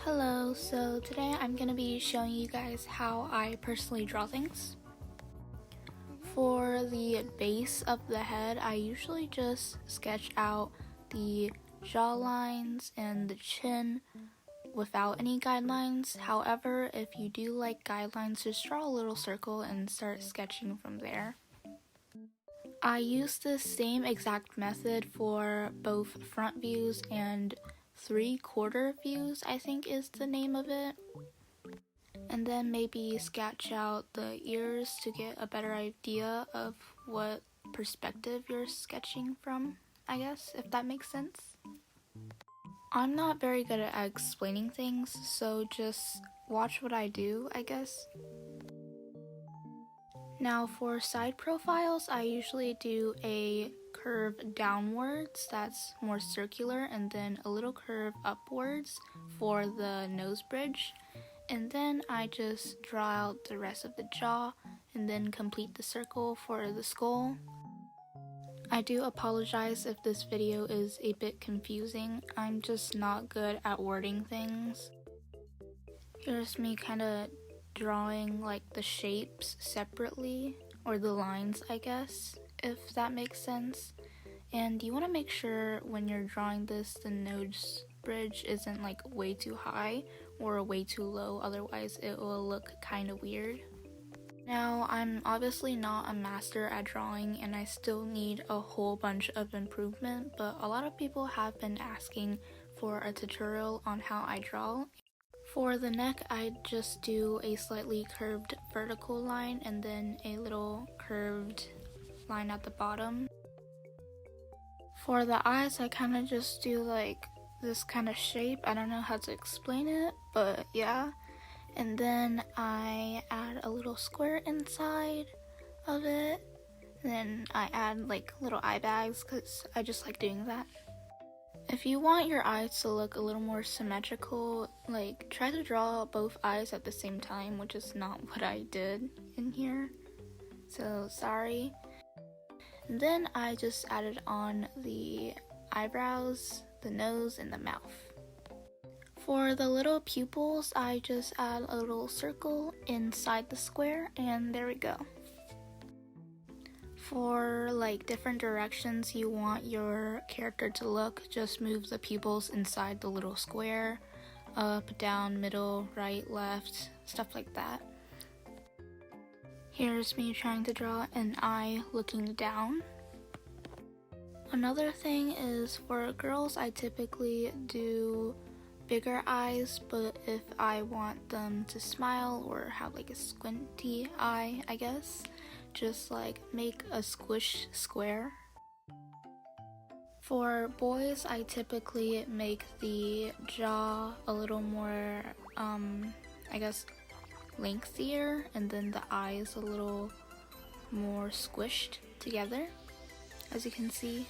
Hello, so today I'm going to be showing you guys how I personally draw things. For the base of the head, I usually just sketch out the jaw lines and the chin without any guidelines. However, if you do like guidelines, just draw a little circle and start sketching from there. I use the same exact method for both front views and 3/4 views, I think is the name of it. And then maybe sketch out the ears to get a better idea of what perspective you're sketching from, I guess, if that makes sense. I'm not very good at explaining things, so just watch what I do, I guess. Now for side profiles, I usually do a curve downwards that's more circular, and then a little curve upwards for the nose bridge. And then I just draw out the rest of the jaw and then complete the circle for the skull. I do apologize if this video is a bit confusing. I'm just not good at wording things. Here's me kind of drawing like the shapes separately, or the lines I guess, if that makes sense. And you want to make sure when you're drawing this, the nose bridge isn't like way too high or way too low, otherwise it will look kind of weird. Now, I'm obviously not a master at drawing and I still need a whole bunch of improvement, but a lot of people have been asking for a tutorial on how I draw. For the neck, I just do a slightly curved vertical line and then a little curved line at the bottom. For the eyes, I kind of just do like this kind of shape. I don't know how to explain it, but yeah. And then I add a little square inside of it. Then I add like little eye bags because I just like doing that. If you want your eyes to look a little more symmetrical, like try to draw both eyes at the same time, which is not what I did in here. So sorry. And then I just added on the eyebrows, the nose, and the mouth. For the little pupils, I just add a little circle inside the square, and there we go. For like different directions you want your character to look, just move the pupils inside the little square, up, down, middle, right, left, stuff like that. Here's me trying to draw an eye looking down. Another thing is for girls, I typically do bigger eyes, but if I want them to smile or have like a squinty eye, I guess, just like make a squish square. For boys, I typically make the jaw a little more, I guess, lengthier, and then the eyes a little more squished together, as you can see.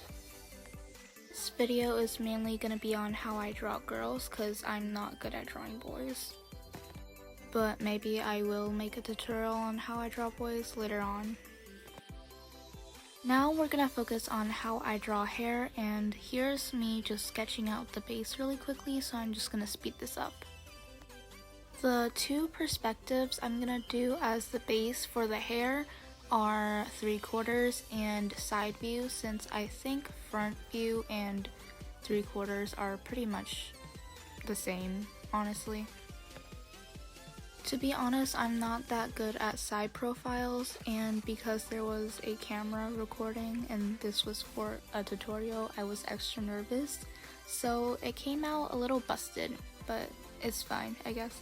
This video is mainly going to be on how I draw girls because I'm not good at drawing boys. But maybe I will make a tutorial on how I draw boys later on. Now we're going to focus on how I draw hair, and here's me just sketching out the base really quickly, so I'm just going to speed this up. The two perspectives I'm going to do as the base for the hair are 3/4 and side view, since I think front view and 3/4 are pretty much the same, honestly. To be honest, I'm not that good at side profiles, and because there was a camera recording and this was for a tutorial, I was extra nervous, so it came out a little busted, but it's fine, I guess.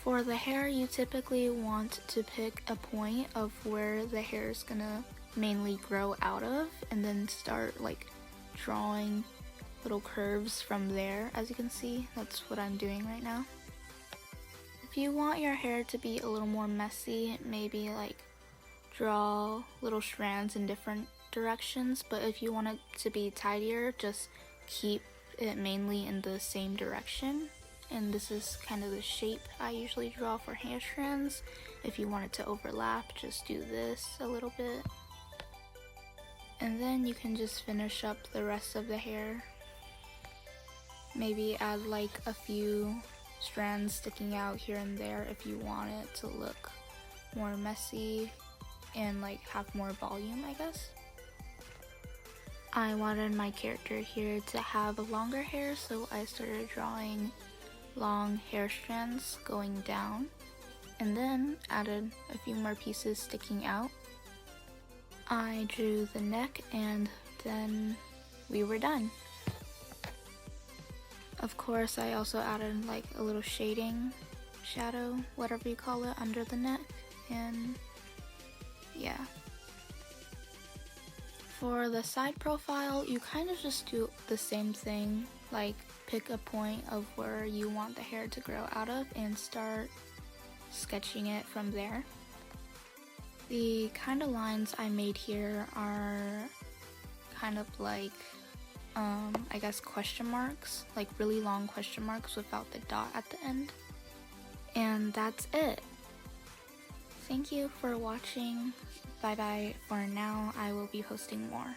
For the hair, you typically want to pick a point of where the hair is gonna mainly grow out of, and then start like drawing little curves from there. As you can see, that's what I'm doing right now. If you want your hair to be a little more messy, maybe like draw little strands in different directions, but if you want it to be tidier, just keep it mainly in the same direction. And this is kind of the shape I usually draw for hair strands. If you want it to overlap, just do this a little bit. And then you can just finish up the rest of the hair. Maybe add like a few strands sticking out here and there if you want it to look more messy and like have more volume, I guess. I wanted my character here to have longer hair, so I started drawing long hair strands going down, and then added a few more pieces sticking out. I drew the neck and then we were done. Of course, I also added like a little shading, shadow, whatever you call it, under the neck, and yeah. For the side profile, you kind of just do the same thing, like pick a point of where you want the hair to grow out of and start sketching it from there. The kind of lines I made here are kind of like, I guess question marks, like really long question marks without the dot at the end. And that's it. Thank you for watching. Bye bye for now. I will be posting more.